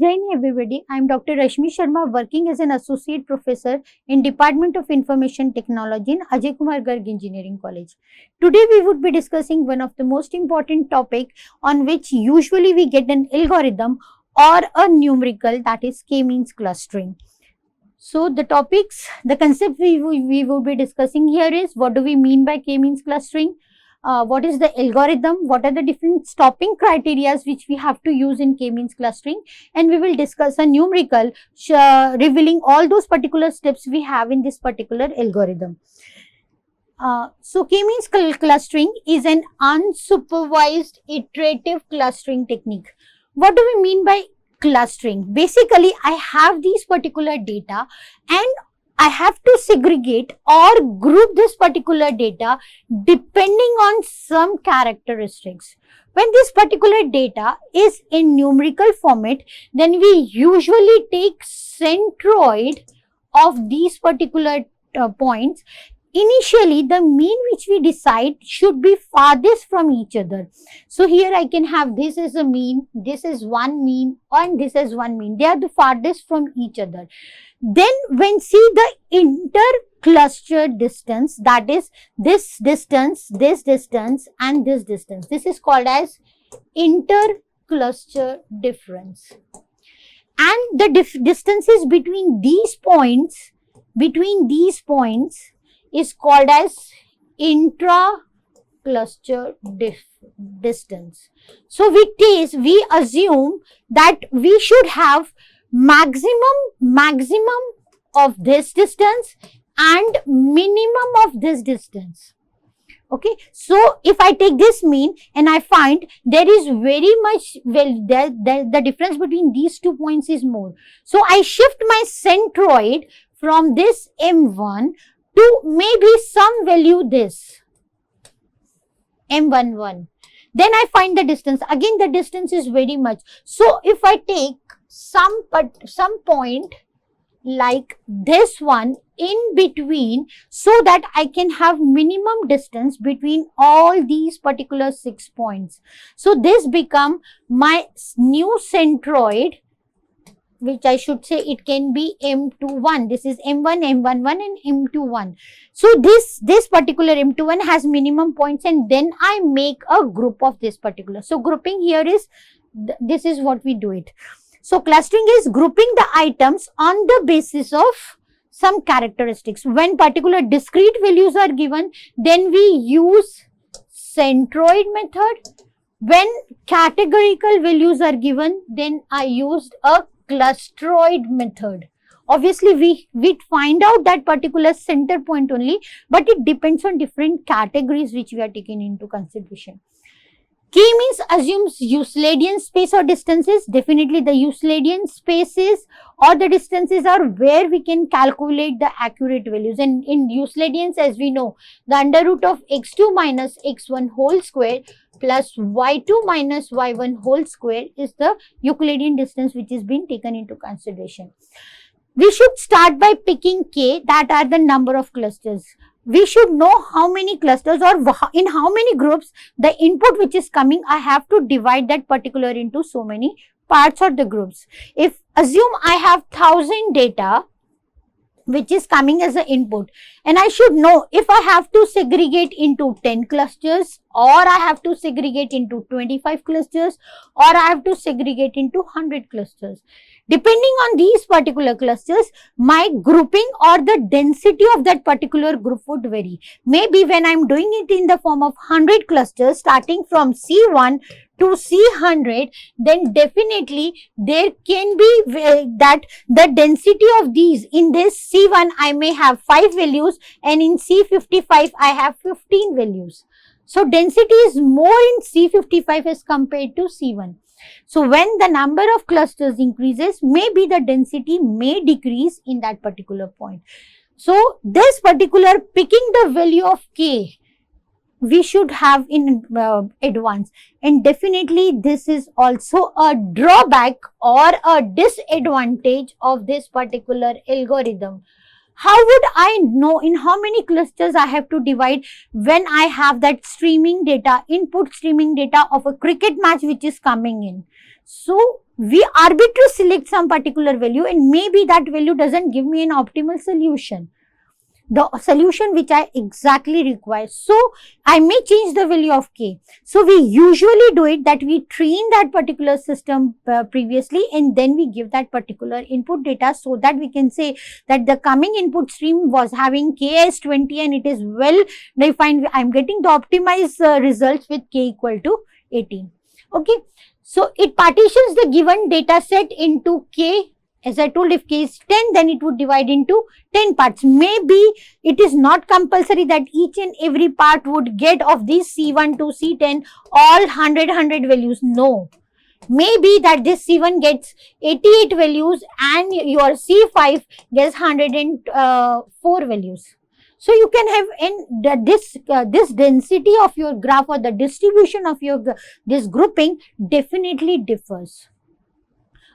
Jain everybody, I am Dr. Rashmi Sharma, working as an associate professor in Department of Information Technology in Ajay Kumar Garg Engineering College. Today we would be discussing one of the most important topic on which usually we get an algorithm or a numerical, that is k-means clustering. So the concept we will be discussing here is what do we mean by k-means clustering? What is the algorithm, what are the different stopping criteria which we have to use in k-means clustering, and we will discuss a numerical revealing all those particular steps we have in this particular algorithm. So k-means clustering is an unsupervised iterative clustering technique. What do we mean by clustering? Basically, I have these particular data and I have to segregate or group this particular data depending on some characteristics. When this particular data is in numerical format, then we usually take centroid of these particular points. Initially, the mean which we decide should be farthest from each other. So here I can have this is a mean, this is one mean, and this is one mean. They are the farthest from each other. Then when see the intercluster distance, that is this distance, and this distance. This is called as intercluster difference. And the distances between these points is called as intra-cluster distance. So we assume that we should have maximum of this distance and minimum of this distance. Okay, so if I take this mean and I find there is very much, the difference between these 2 points is more. So I shift my centroid from this M1 to maybe some value this M11. Then I find the distance. Again, the distance is very much. So if I take some point like this one in between, so that I can have minimum distance between all these particular 6 points. So this become my new centroid, which I should say it can be M21. This is M1, M11 and M21. So this particular M21 has minimum points, and then I make a group of this particular. So grouping here is, this is what we do it. So clustering is grouping the items on the basis of some characteristics. When particular discrete values are given, then we use centroid method. When categorical values are given, then I used a clusteroid method. Obviously, we find out that particular center point only, but it depends on different categories which we are taking into consideration. K-means assumes Euclidean space or distances. Definitely the Euclidean spaces or the distances are where we can calculate the accurate values. And in Euclideans, as we know, the under root of x2 minus x1 whole square plus y2 minus y1 whole square is the Euclidean distance which is being taken into consideration. We should start by picking k, that are the number of clusters. We should know how many clusters or in how many groups the input which is coming, I have to divide that particular into so many parts or the groups. If assume I have 1000 data which is coming as an input, and I should know if I have to segregate into 10 clusters, or I have to segregate into 25 clusters, or I have to segregate into 100 clusters. Depending on these particular clusters, my grouping or the density of that particular group would vary. Maybe when I am doing it in the form of 100 clusters starting from C1 to C100, then definitely there can be that the density of these, in this C1 I may have 5 values and in C55 I have 15 values. So density is more in C55 as compared to C1. So when the number of clusters increases, maybe the density may decrease in that particular point. So this particular picking the value of k, we should have in advance, and definitely this is also a drawback or a disadvantage of this particular algorithm. How would I know in how many clusters I have to divide when I have that streaming data, input streaming data of a cricket match which is coming in? So we arbitrarily select some particular value, and maybe that value doesn't give me an optimal solution, the solution which I exactly require. So I may change the value of k. So we usually do it that we train that particular system previously, and then we give that particular input data, so that we can say that the coming input stream was having k as 20 and it is well defined. I'm getting the optimized results with k equal to 18. Okay. So it partitions the given data set into k. As I told, if k is 10, then it would divide into 10 parts. Maybe it is not compulsory that each and every part would get of these C1 to C10 all 100 values. No. Maybe that this C1 gets 88 values and your C5 gets 104 values. So you can have this density of your graph, or the distribution of your this grouping definitely differs.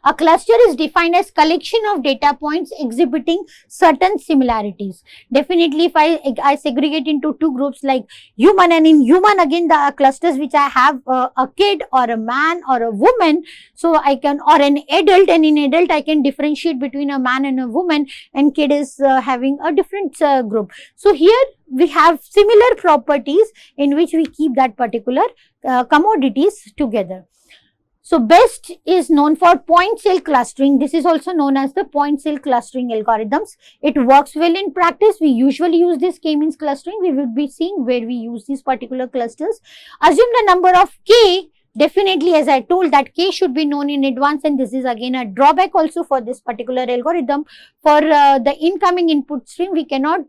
A cluster is defined as collection of data points exhibiting certain similarities. Definitely, if I segregate into two groups like human, and in human again the clusters which I have a kid or a man or a woman, so I can, or an adult, and in adult I can differentiate between a man and a woman, and kid is having a different group. So here we have similar properties in which we keep that particular commodities together. So BEST is known for point cell clustering. This is also known as the point cell clustering algorithms. It works well in practice. We usually use this k-means clustering. We will be seeing where we use these particular clusters. Assume the number of k. Definitely, as I told, that k should be known in advance, and this is again a drawback also for this particular algorithm. For the incoming input stream, we cannot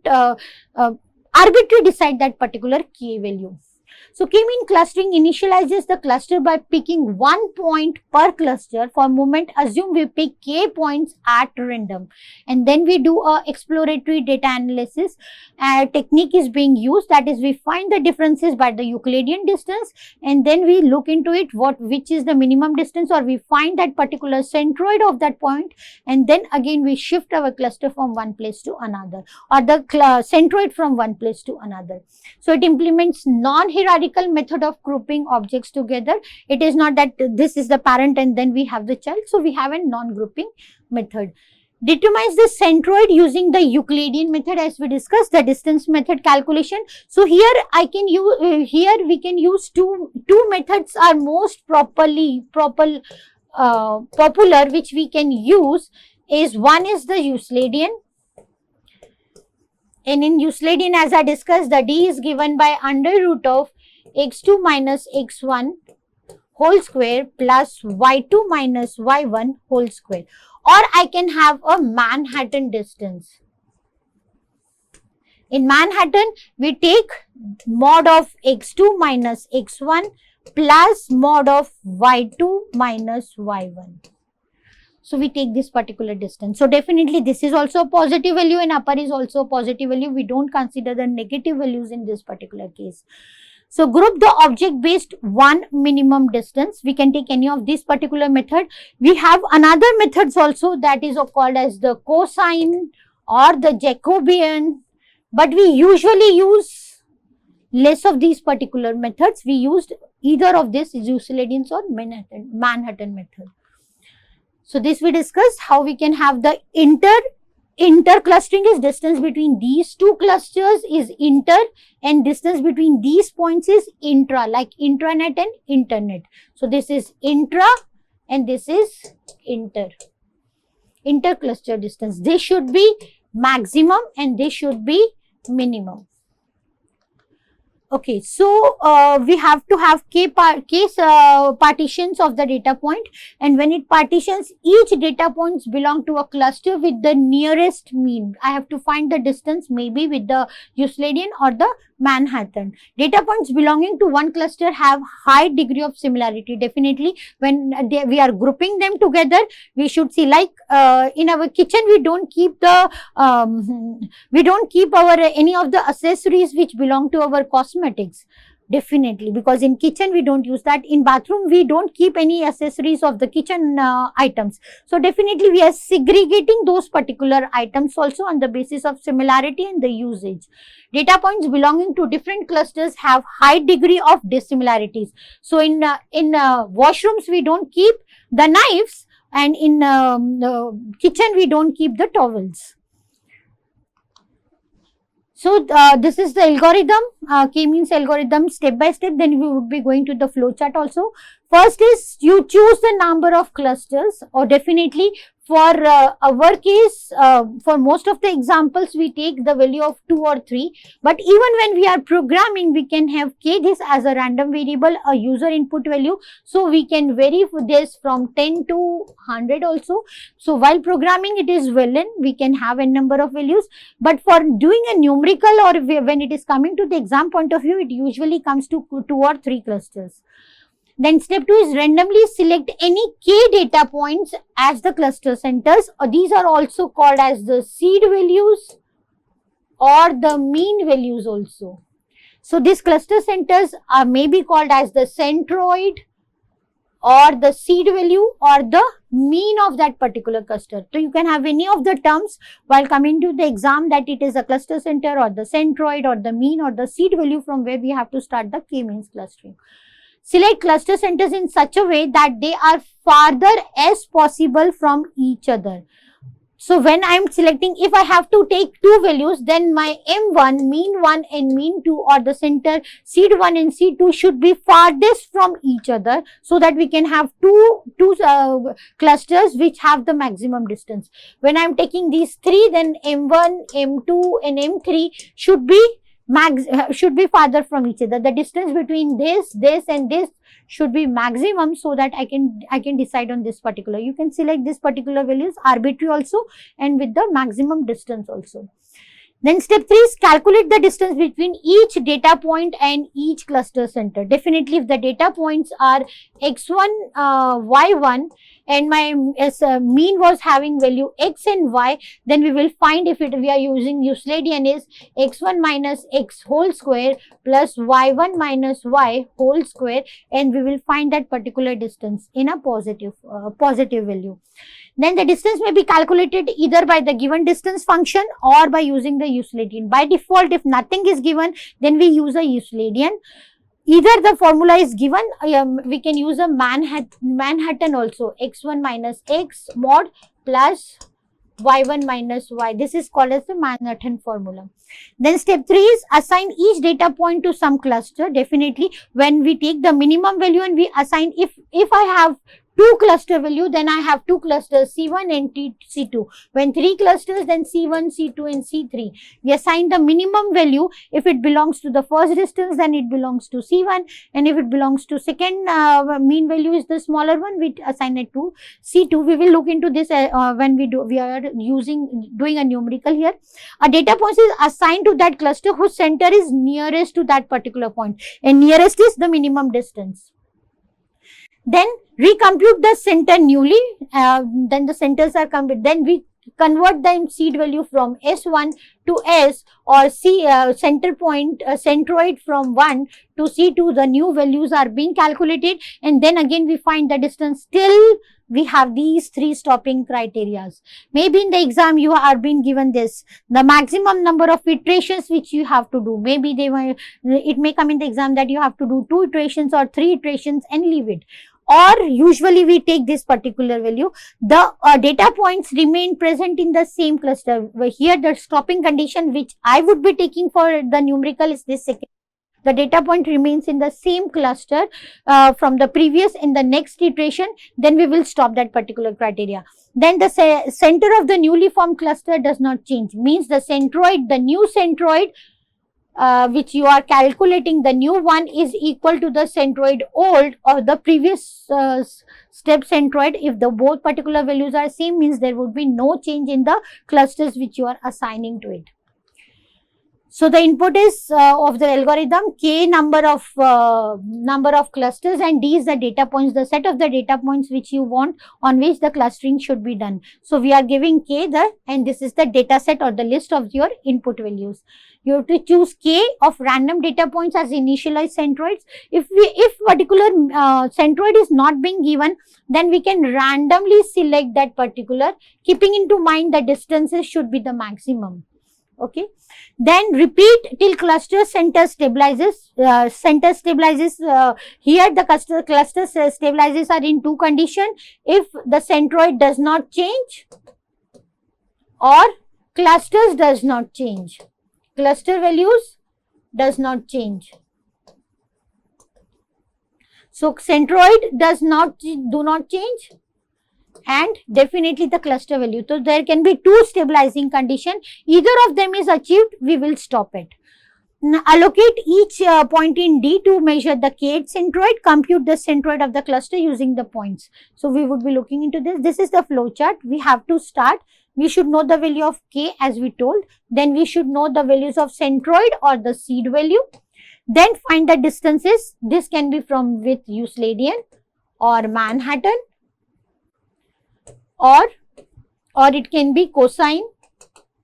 arbitrarily decide that particular k value. So k-mean clustering initializes the cluster by picking one point per cluster. For a moment, assume we pick k points at random, and then we do a exploratory data analysis. Technique is being used, that is, we find the differences by the Euclidean distance, and then we look into it which is the minimum distance, or we find that particular centroid of that point, and then again we shift our cluster from one place to another, or the centroid from one place to another. So it implements non-hierarchical method of grouping objects together. It is not that this is the parent and then we have the child. So we have a non-grouping method. Determines the centroid using the Euclidean method, as we discussed, the distance method calculation. So here I can use we can use two methods are most popular which we can use. Is one is the Euclidean, and in Euclidean, as I discussed, the d is given by under root of x2 minus x1 whole square plus y2 minus y1 whole square. Or I can have a Manhattan distance. In Manhattan, we take mod of x2 minus x1 plus mod of y2 minus y1. So we take this particular distance. So definitely this is also a positive value, and upper is also a positive value. We don't consider the negative values in this particular case. So group the object based one minimum distance. We can take any of this particular method. We have another methods also, that is called as the cosine or the Jacobian, but we usually use less of these particular methods. We used either of this, Euclidean or Manhattan method. So this we discussed how we can have the interclustering is distance between these two clusters is inter, and distance between these points is intra, like intranet and internet. So this is intra and this is inter. Intercluster distance. This should be maximum and this should be minimum. Okay, so we have to have partitions of the data point, and when it partitions, each data points belong to a cluster with the nearest mean. I have to find the distance maybe with the Euclidean or the Manhattan. Data points belonging to one cluster have high degree of similarity. Definitely, when we are grouping them together, we should see, like in our kitchen, we don't keep the any of the accessories which belong to our cosmetics. Definitely, because in kitchen we don't use that. In bathroom we don't keep any accessories of the kitchen items. So definitely we are segregating those particular items also on the basis of similarity and the usage. Data points belonging to different clusters have high degree of dissimilarities. So in washrooms we don't keep the knives, and in the kitchen we don't keep the towels. So this is the algorithm, K-means algorithm step by step. Then we would be going to the flow chart also. First is you choose the number of clusters, or definitely for our case, for most of the examples we take the value of 2 or 3. But even when we are programming, we can have k this as a random variable, a user input value. So we can vary this from 10 to 100 also. So while programming it is well in, we can have a number of values. But for doing a numerical, or when it is coming to the exam point of view, it usually comes to 2 or 3 clusters. Then step 2 is randomly select any k data points as the cluster centers. These are also called as the seed values or the mean values also. So these cluster centers are maybe called as the centroid or the seed value or the mean of that particular cluster. So you can have any of the terms while coming to the exam, that it is a cluster center or the centroid or the mean or the seed value, from where we have to start the k-means clustering. Select cluster centers in such a way that they are farther as possible from each other. So when I am selecting, if I have to take 2 values, then my M1, mean 1 and mean 2, or the center seed 1 and seed 2 should be farthest from each other, so that we can have two clusters which have the maximum distance. When I am taking these 3, then M1, M2 and M3 should be farther from each other. The distance between this and this should be maximum, so that I can decide on this particular. You can select this particular values arbitrary also, and with the maximum distance also. Then step 3 is calculate the distance between each data point and each cluster center. Definitely, if the data points are x1, y1, and my mean was having value x and y, then we will find, if we are using Euclidean, is x1 minus x whole square plus y1 minus y whole square, and we will find that particular distance in a positive value. Then the distance may be calculated either by the given distance function or by using the Euclidean. By default, if nothing is given, then we use a Euclidean. Either the formula is given, we can use a Manhattan also, x1 minus x mod plus y1 minus y. This is called as the Manhattan formula. Then step 3 is assign each data point to some cluster. Definitely, when we take the minimum value and we assign, if I have 2 cluster value, then I have 2 clusters C1 and C2. When 3 clusters, then C1, C2 and C3. We assign the minimum value. If it belongs to the first distance, then it belongs to C1, and if it belongs to second mean value is the smaller one, we assign it to C2. We will look into this when we are doing a numerical here. A data point is assigned to that cluster whose center is nearest to that particular point, and nearest is the minimum distance. Then recompute the center newly. Then the centers are computed. Then we convert the seed value from S1 to S, or center point centroid from 1 to C2. The new values are being calculated, and then again we find the distance. Till we have these 3 stopping criterias. Maybe in the exam you are being given this, the maximum number of iterations which you have to do. Maybe it may come in the exam that you have to do 2 iterations or 3 iterations and leave it. Or usually we take this particular value. The data points remain present in the same cluster. Here the stopping condition which I would be taking for the numerical is this second. The data point remains in the same cluster from the previous in the next iteration, then we will stop that particular criteria. Then the center of the newly formed cluster does not change. Means the centroid, the new centroid which you are calculating, the new one is equal to the centroid old or the previous step centroid. If the both particular values are same, means there would be no change in the clusters which you are assigning to it. So the input is of the algorithm k number of clusters, and d is the data points, the set of the data points which you want on which the clustering should be done. So we are giving k and this is the data set or the list of your input values. You have to choose k of random data points as initialized centroids. If particular centroid is not being given, then we can randomly select that particular, keeping into mind the distances should be the maximum. Okay, then repeat till cluster center stabilizes. Here the cluster stabilizes are in two conditions: if the centroid does not change or clusters does not change. Cluster values does not change. So centroid do not change, and definitely the cluster value. So there can be two stabilizing condition. Either of them is achieved, we will stop it. Now, allocate each point in D to measure the kth centroid. Compute the centroid of the cluster using the points. So we would be looking into this. This is the flow chart. We have to start. We should know the value of k as we told. Then we should know the values of centroid or the seed value. Then find the distances. This can be from with Euclidean or Manhattan, or it can be cosine,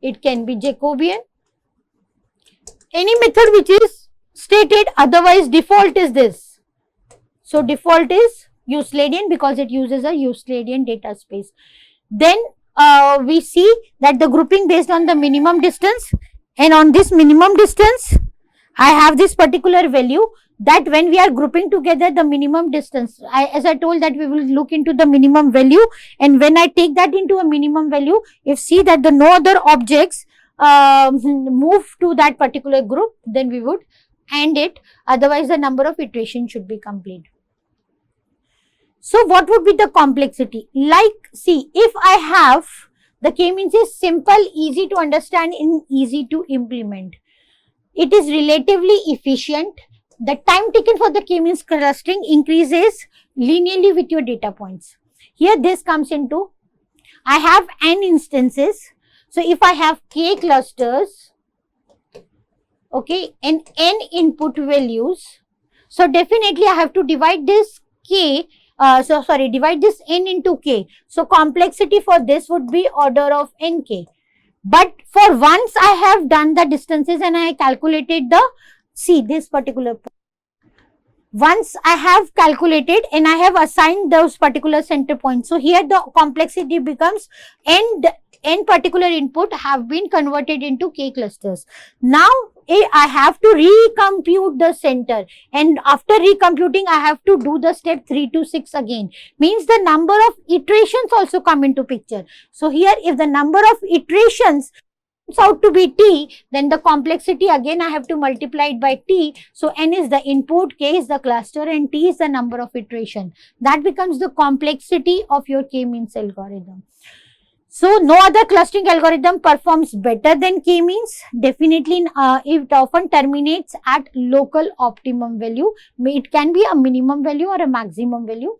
it can be Jacobian, any method which is stated. Otherwise default is this. So default is Euclidean because it uses a Euclidean data space. Then we see that the grouping based on the minimum distance, and on this minimum distance I have this particular value, that when we are grouping together the minimum distance, as I told that we will look into the minimum value, and when I take that into a minimum value, if see that the no other objects move to that particular group, then we would end it. Otherwise the number of iterations should be complete. So what would be the complexity? Like, see, if I have the k-means is simple, easy to understand and easy to implement. It is relatively efficient. The time taken for the k-means clustering increases linearly with your data points. Here this comes into, I have n instances. So if I have k clusters, okay, and n input values, so definitely I have to divide this k, divide this n into k. So complexity for this would be order of nk. But for once I have done the distances and I calculated the, see this particular point. Once I have calculated and I have assigned those particular center points. So here the complexity becomes n particular input have been converted into k clusters. Now I have to recompute the center, and after recomputing I have to do the step 3 to 6 again. Means the number of iterations also come into picture. So here if the number of iterations out to be t, then the complexity again I have to multiply it by t. So n is the input, k is the cluster, and t is the number of iteration. That becomes the complexity of your k-means algorithm. So no other clustering algorithm performs better than k-means. Definitely it often terminates at local optimum value. It can be a minimum value or a maximum value.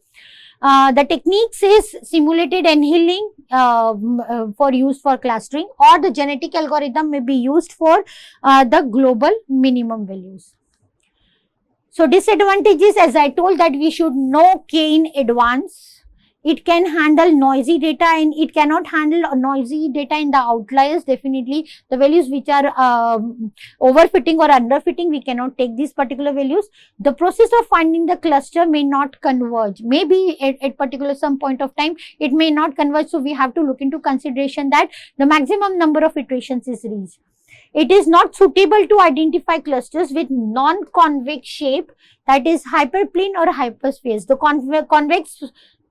The technique says simulated annealing for use for clustering, or the genetic algorithm may be used for the global minimum values. So disadvantages, as I told that we should know k in advance. It can handle noisy data and it cannot handle noisy data in the outliers. Definitely the values which are overfitting or underfitting, we cannot take these particular values. The process of finding the cluster may not converge. Maybe at particular some point of time it may not converge. So we have to look into consideration that the maximum number of iterations is reached. It is not suitable to identify clusters with non-convex shape, that is hyperplane or hypersphere. The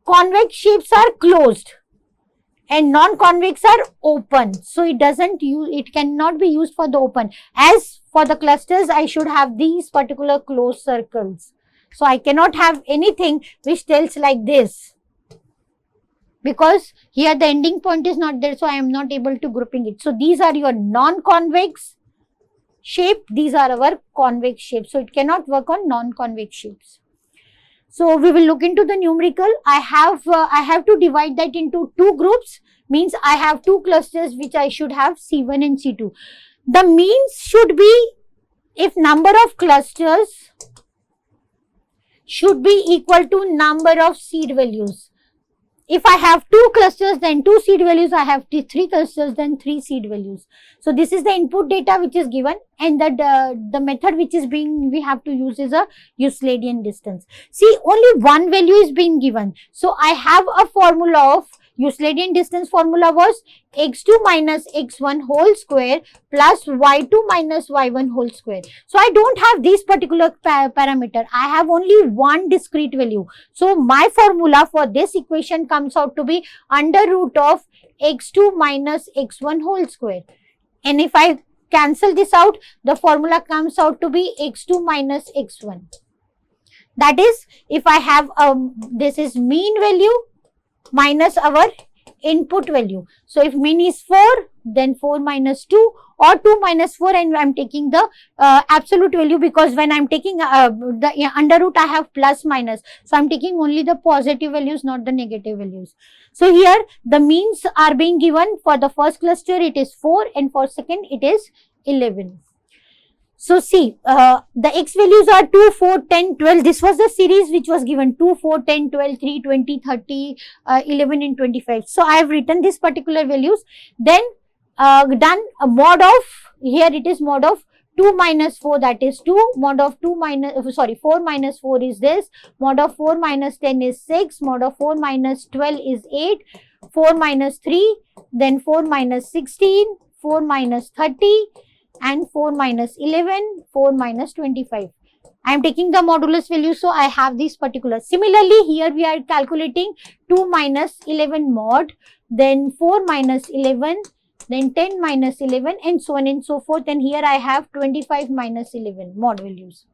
convex shapes are closed and non-convex are open. So it cannot be used for the open. As for the clusters, I should have these particular closed circles. So I cannot have anything which tells like this, because here the ending point is not there. So I am not able to grouping it. So these are your non-convex shape. These are our convex shapes. So it cannot work on non-convex shapes. So we will look into the numerical. I have to divide that into two groups. Means I have two clusters which I should have C1 and C2. the means should be, if number of clusters should be equal to number of seed values. If I have 2 clusters, then 2 seed values. I have 3 clusters, then 3 seed values. So this is the input data which is given, and the method which is being, we have to use is a Euclidean distance. See, only one value is being given. So I have a formula of Euclidean distance. Formula was x2 minus x1 whole square plus y2 minus y1 whole square. So I don't have this particular parameter. I have only one discrete value. So my formula for this equation comes out to be under root of x2 minus x1 whole square. And if I cancel this out, the formula comes out to be x2 minus x1. That is, if I have this is mean value minus our input value. So if mean is 4, then 4 minus 2, or 2 minus 4, and I am taking the absolute value, because when I am taking the under root, I have plus minus. So I am taking only the positive values, not the negative values. So here the means are being given. For the first cluster it is 4, and for second it is 11. So see, the x values are 2, 4, 10, 12. This was the series which was given 2, 4, 10, 12, 3, 20, 30, 11 and 25. So I have written these particular values. Then done a mod of, here it is mod of 2 minus 4, that is 2, mod of 2 minus, 4 minus 4 is this, mod of 4 minus 10 is 6, mod of 4 minus 12 is 8, 4 minus 3, then 4 minus 16, 4 minus 30, and 4 minus 11, 4 minus 25. I am taking the modulus value, so I have this particular. Similarly, here we are calculating 2 minus 11 mod, then 4 minus 11, then 10 minus 11, and so on and so forth. And here I have 25 minus 11 mod values.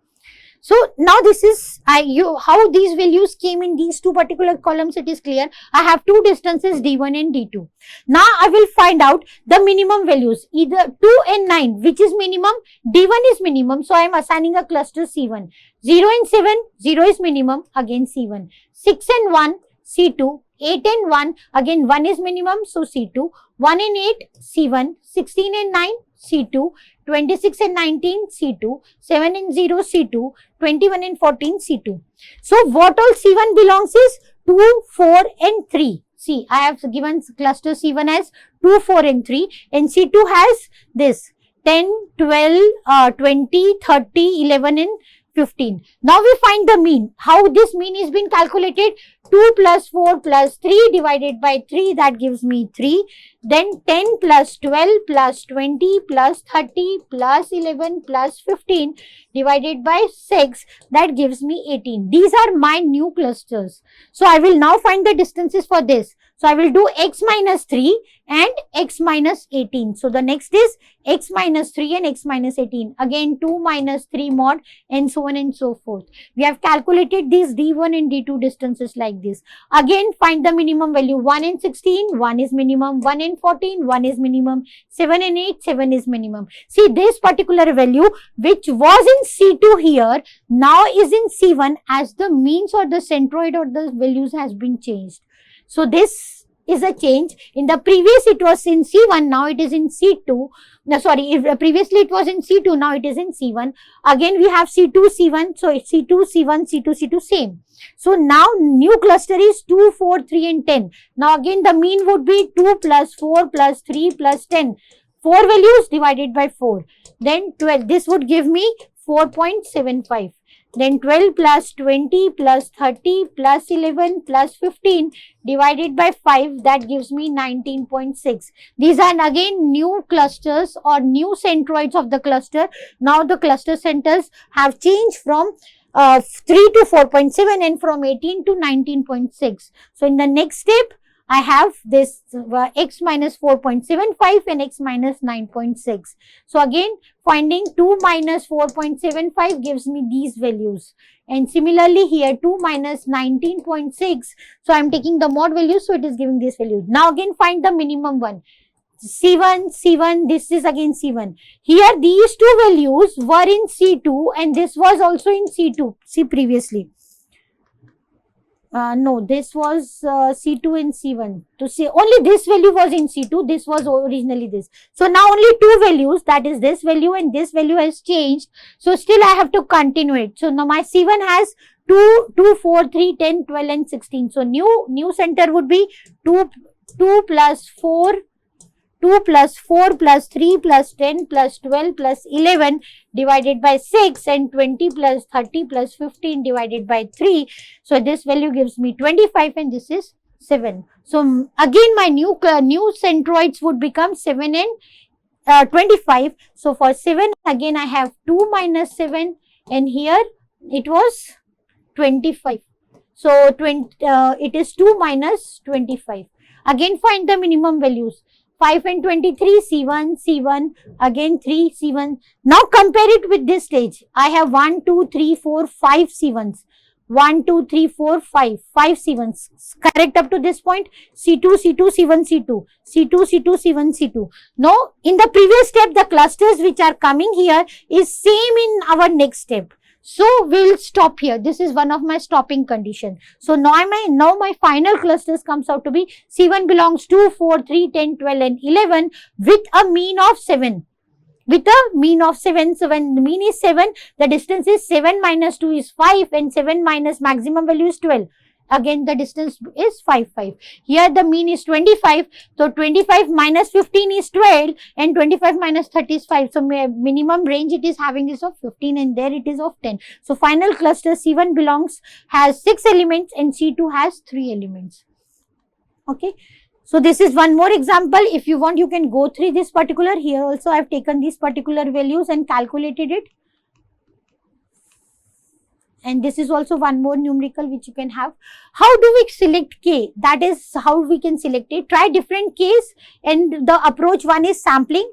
So now this is how these values came in these two particular columns. It is clear. I have two distances D1 and D2. Now I will find out the minimum values, either 2 and 9, which is minimum. D1 is minimum, so I am assigning a cluster C1. 0 and 7, 0 is minimum, again C1. 6 and 1, C2. 8 and 1, again 1 is minimum, so C2. 1 and 8, C1. 16 and 9, C2. 26 and 19, C2. 7 and 0, C2. 21 and 14, C2. So what all C1 belongs is 2, 4 and 3. See, I have given cluster C1 as 2, 4 and 3, and C2 has this 10, 12, 20, 30, 11 and 15. Now we find the mean. How this mean is been calculated? 2 plus 4 plus 3 divided by 3, that gives me 3. Then 10 plus 12 plus 20 plus 30 plus 11 plus 15 divided by 6, that gives me 18. These are my new clusters. So I will now find the distances for this. So I will do x minus 3 and x minus 18. So the next is x minus 3 and x minus 18. Again 2 minus 3 mod and so on and so forth. We have calculated these D1 and D2 distances like this. Again find the minimum value. 1 and 16, 1 is minimum. 1 and 14, 1 is minimum. 7 and 8, 7 is minimum. See, this particular value which was in C2 here now is in C1 as the means or the centroid or the values has been changed. So this is a change. In the previous it was in C1, now it is in C2. No, sorry, if previously it was in C2, now it is in C1. Again we have C2, C1, so it's C2, C1, C2, C2 same. So now new cluster is 2, 4, 3 and 10. Now again the mean would be 2 plus 4 plus 3 plus 10. 4 values divided by 4. Then 12. This would give me 4.75. Then 12 plus 20 plus 30 plus 11 plus 15 divided by 5, that gives me 19.6. These are again new clusters or new centroids of the cluster. Now the cluster centers have changed from 3 to 4.7 and from 18 to 19.6. So in the next step, I have this x minus 4.75 and x minus 9.6. So again finding 2 minus 4.75 gives me these values. And similarly here 2 minus 19.6. So I am taking the mod value, so it is giving this value. Now again find the minimum one. C1, C1, this is again C1. Here these two values were in C2 and this was also in C2. See previously. No, this was C2 and C1. To say only this value was in C2, this was originally this. So now only two values, that is this value and this value has changed. So still I have to continue it. So now my C1 has 2, 4, 3, 10, 12 and 16. So new center would be 2 plus 4, 2 plus 4 plus 3 plus 10 plus 12 plus 11 divided by 6 and 20 plus 30 plus 15 divided by 3. So this value gives me 25 and this is 7. So again my new centroids would become 7 and 25. So for 7 again I have 2 minus 7 and here it was 25. So it is 2 minus 25. Again find the minimum values. 5 and 23, C1, again 3, C1. Now compare it with this stage. I have 1, 2, 3, 4, 5 C1s. 1, 2, 3, 4, 5. 5 C1s. Correct up to this point? C2, C2, C1, C2. C2, C2, C1, C2. Now, in the previous step, the clusters which are coming here is same in our next step. So we'll stop here. This is one of my stopping condition. So now my final clusters comes out to be C1 belongs to 4, 3, 10, 12 and 11 with a mean of 7. With a mean of 7. So when the mean is 7, the distance is 7 minus 2 is 5 and 7 minus maximum value is 12. Again the distance is 5, 5. Here the mean is 25. So 25 minus 15 is 12 and 25 minus 30 is 5. So minimum range it is having is of 15 and there it is of 10. So final cluster C1 has 6 elements and C2 has 3 elements. Okay. So this is one more example. If you want you can go through this particular. Here also I have taken these particular values and calculated it. And this is also one more numerical which you can have. How do we select K? That is how we can select it. Try different Ks and the approach one is sampling.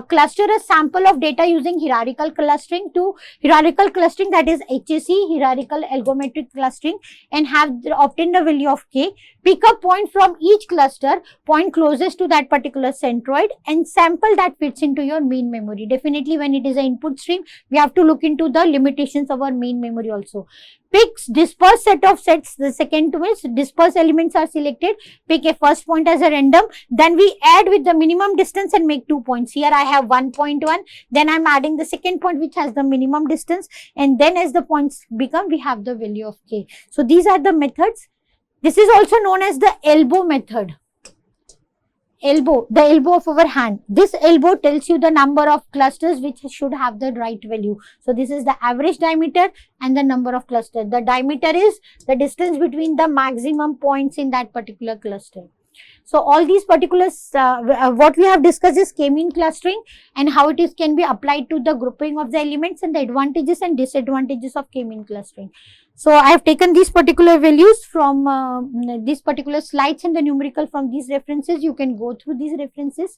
Cluster a sample of data using hierarchical clustering to hierarchical clustering, that is HAC, hierarchical algorithmic clustering, and have obtained the value of K. Pick a point from each cluster, point closest to that particular centroid and sample that fits into your main memory. Definitely when it is an input stream, we have to look into the limitations of our main memory also. Pick dispersed set of sets. The second one is dispersed elements are selected. Pick a first point as a random. Then we add with the minimum distance and make 2 points. Here I have 1.1. Then I am adding the second point which has the minimum distance. And then as the points become, we have the value of K. So these are the methods. This is also known as the elbow method. Elbow, the elbow of our hand. This elbow tells you the number of clusters which should have the right value. So this is the average diameter and the number of clusters. The diameter is the distance between the maximum points in that particular cluster. So all these particulars, what we have discussed is K-mean clustering and how it is can be applied to the grouping of the elements and the advantages and disadvantages of K-mean clustering. So I have taken these particular values from these particular slides and the numerical from these references. You can go through these references.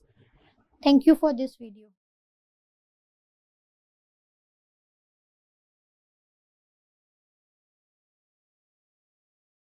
Thank you for this video.